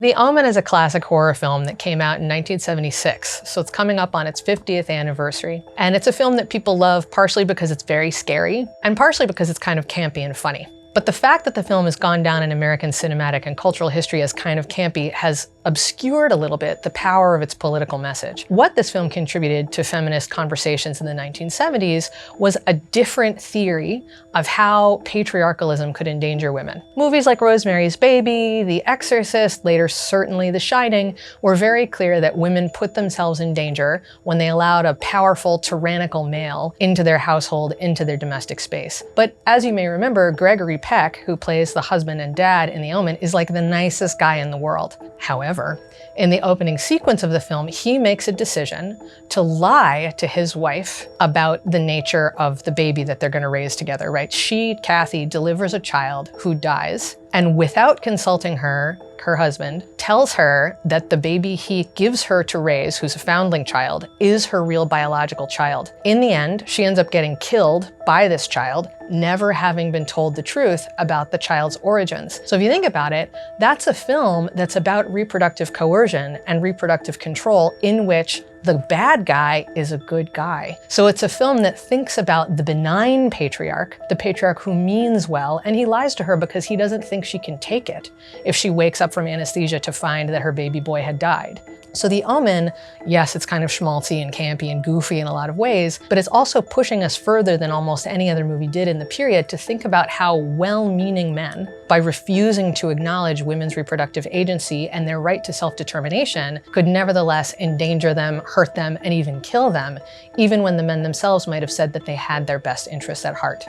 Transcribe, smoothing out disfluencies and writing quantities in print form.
The Omen is a classic horror film that came out in 1976, so it's coming up on its 50th anniversary. And it's a film that people love partially because it's very scary, and partially because it's kind of campy and funny. But the fact that the film has gone down in American cinematic and cultural history as kind of campy has obscured a little bit the power of its political message. What this film contributed to feminist conversations in the 1970s was a different theory of how patriarchalism could endanger women. Movies like Rosemary's Baby, The Exorcist, later certainly The Shining, were very clear that women put themselves in danger when they allowed a powerful, tyrannical male into their household, into their domestic space. But as you may remember, Gregory Peck, who plays the husband and dad in The Omen, is like the nicest guy in the world. However, in the opening sequence of the film, he makes a decision to lie to his wife about the nature of the baby that they're going to raise together, right? She, Kathy, delivers a child who dies, and without consulting her husband, tells her that the baby he gives her to raise, who's a foundling child, is her real biological child. In the end, she ends up getting killed by this child, never having been told the truth about the child's origins. So if you think about it, that's a film that's about reproductive coercion and reproductive control in which the bad guy is a good guy. So it's a film that thinks about the benign patriarch, the patriarch who means well, and he lies to her because he doesn't think she can take it if she wakes up from anesthesia to find that her baby boy had died. So The Omen, yes, it's kind of schmaltzy and campy and goofy in a lot of ways, but it's also pushing us further than almost any other movie did in the period to think about how well-meaning men, by refusing to acknowledge women's reproductive agency and their right to self-determination, could nevertheless endanger them, hurt them, and even kill them, even when the men themselves might have said that they had their best interests at heart.